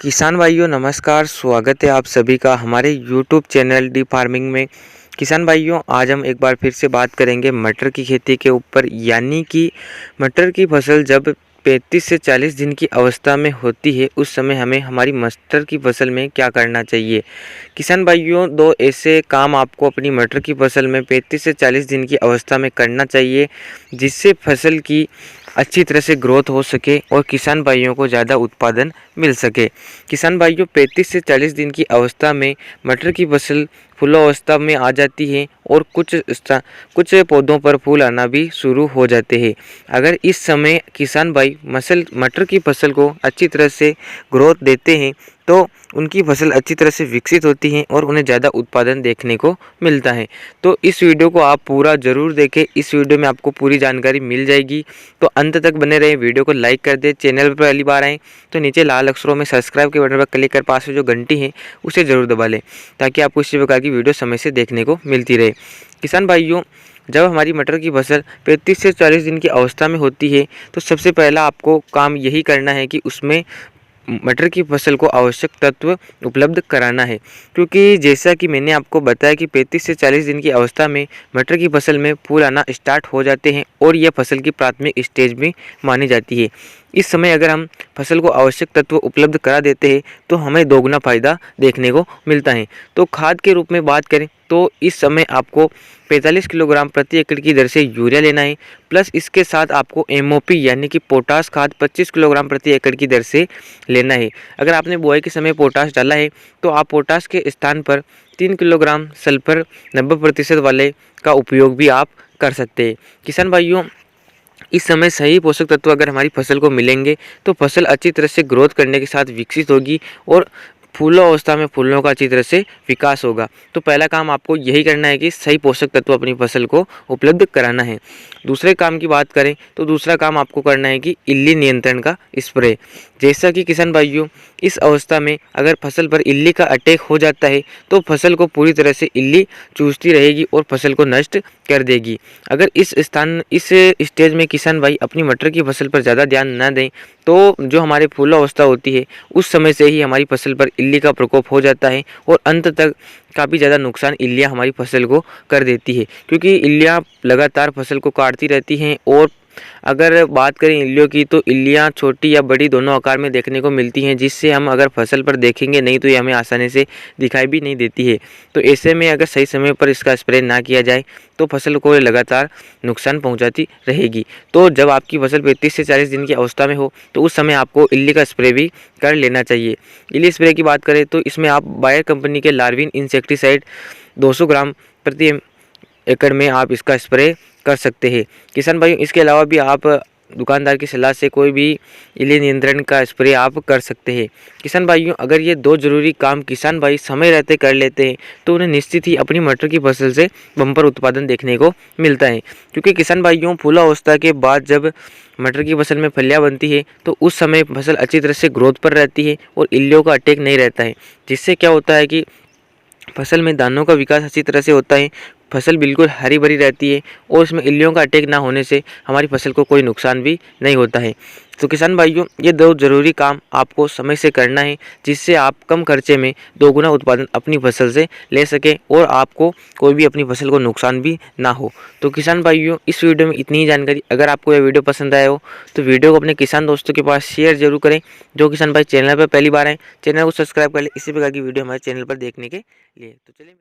किसान भाइयों नमस्कार। स्वागत है आप सभी का हमारे यूट्यूब चैनल डी फार्मिंग में। किसान भाइयों आज हम एक बार फिर से बात करेंगे मटर की खेती के ऊपर, यानी कि मटर की फसल जब 35 से 40 दिन की अवस्था में होती है उस समय हमें हमारी मटर की फसल में क्या करना चाहिए। किसान भाइयों दो ऐसे काम आपको अपनी मटर की फसल में 35 से 40 दिन की अवस्था में करना चाहिए जिससे फसल की अच्छी तरह से ग्रोथ हो सके और किसान भाइयों को ज़्यादा उत्पादन मिल सके। किसान भाइयों 35 से 40 दिन की अवस्था में मटर की फसल फूलावस्था में आ जाती है और कुछ पौधों पर फूल आना भी शुरू हो जाते हैं। अगर इस समय किसान भाई मटर की फसल को अच्छी तरह से ग्रोथ देते हैं तो उनकी फसल अच्छी तरह से विकसित होती है और उन्हें ज़्यादा उत्पादन देखने को मिलता है। तो इस वीडियो को आप पूरा ज़रूर देखें, इस वीडियो में आपको पूरी जानकारी मिल जाएगी। तो अंत तक बने रहे, वीडियो को लाइक कर दें। चैनल पर पहली बार आएँ तो नीचे लाल अक्षरों में सब्सक्राइब के बटन पर क्लिक कर पास में जो घंटी है उसे ज़रूर दबा लें ताकि आपको इसी प्रकार की वीडियो समय से देखने को मिलती रहे। किसान भाइयों जब हमारी मटर की फसल 35 से 40 दिन की अवस्था में होती है तो सबसे पहला आपको काम यही करना है कि उसमें मटर की फसल को आवश्यक तत्व उपलब्ध कराना है, क्योंकि जैसा कि मैंने आपको बताया कि 35 से 40 दिन की अवस्था में मटर की फसल में फूल आना स्टार्ट हो जाते हैं और यह फसल की प्राथमिक स्टेज में मानी जाती है। इस समय अगर हम फसल को आवश्यक तत्व उपलब्ध करा देते हैं तो हमें दोगुना फायदा देखने को मिलता है। तो खाद के रूप में बात करें तो इस समय आपको 45 किलोग्राम प्रति एकड़ की दर से यूरिया लेना है, प्लस इसके साथ आपको एमओपी यानी कि पोटास खाद 25 किलोग्राम प्रति एकड़ की दर से लेना है। अगर आपने बुआई के समय पोटास डाला है तो आप पोटास के स्थान पर 3 किलोग्राम सल्फर 90% वाले का उपयोग भी आप कर सकते हैं। किसान भाइयों इस समय सही पोषक तत्व अगर हमारी फसल को मिलेंगे तो फसल अच्छी तरह से ग्रोथ करने के साथ विकसित होगी और फूलों में फूलों का अच्छी तरह से विकास होगा। तो पहला काम आपको यही करना है कि सही पोषक तत्व अपनी फसल को उपलब्ध कराना है। दूसरे काम की बात करें तो दूसरा काम आपको करना है कि इल्ली नियंत्रण का स्प्रे। जैसा कि किसान भाइयों इस अवस्था में अगर फसल पर इल्ली का अटैक हो जाता है तो फसल को पूरी तरह से इल्ली चूसती रहेगी और फसल को नष्ट कर देगी। अगर इस स्टेज में किसान भाई अपनी मटर की फसल पर ज़्यादा ध्यान न दें तो जो हमारे फूलावस्था होती है उस समय से ही हमारी फसल पर इल्ली का प्रकोप हो जाता है और अंत तक काफ़ी ज़्यादा नुकसान इल्लियाँ हमारी फसल को कर देती है, क्योंकि इल्लियाँ लगातार फसल को काटती रहती हैं। और अगर बात करें इल्लियों की तो इल्लियाँ छोटी या बड़ी दोनों आकार में देखने को मिलती हैं, जिससे हम अगर फसल पर देखेंगे नहीं तो ये हमें आसानी से दिखाई भी नहीं देती है। तो ऐसे में अगर सही समय पर इसका स्प्रे ना किया जाए तो फसल को लगातार नुकसान पहुंचाती रहेगी। तो जब आपकी फसल 35 से 40 दिन की अवस्था में हो तो उस समय आपको इल्ली का स्प्रे भी कर लेना चाहिए। इल्ली स्प्रे की बात करें तो इसमें आप बायर कंपनी के लार्विन इंसेक्टिसाइड 200 ग्राम प्रति एकड़ में आप इसका स्प्रे कर सकते हैं। किसान भाई इसके अलावा भी आप दुकानदार की सलाह से कोई भी इल्ली नियंत्रण का स्प्रे आप कर सकते हैं। किसान भाइयों अगर ये दो जरूरी काम किसान भाई समय रहते कर लेते हैं तो उन्हें निश्चित ही अपनी मटर की फसल से बम्पर उत्पादन देखने को मिलता है, क्योंकि किसान भाइयों फूलावस्था के बाद जब मटर की फसल में फलियां बनती है तो उस समय फसल अच्छी तरह से ग्रोथ पर रहती है और इल्लियों का अटैक नहीं रहता है, जिससे क्या होता है कि फसल में दानों का विकास अच्छी तरह से होता है, फसल बिल्कुल हरी भरी रहती है और इसमें इल्लियों का अटैक ना होने से हमारी फसल को कोई नुकसान भी नहीं होता है। तो किसान भाइयों ये दो ज़रूरी काम आपको समय से करना है जिससे आप कम खर्चे में दोगुना उत्पादन अपनी फसल से ले सकें और आपको कोई भी अपनी फसल को नुकसान भी ना हो। तो किसान भाइयों इस वीडियो में इतनी ही जानकारी। अगर आपको यह वीडियो पसंद आया हो तो वीडियो को अपने किसान दोस्तों के पास शेयर जरूर करें। जो किसान भाई चैनल पर पहली बार आए चैनल को सब्सक्राइब कर ले इसी प्रकार की वीडियो हमारे चैनल पर देखने के लिए। तो चलिए।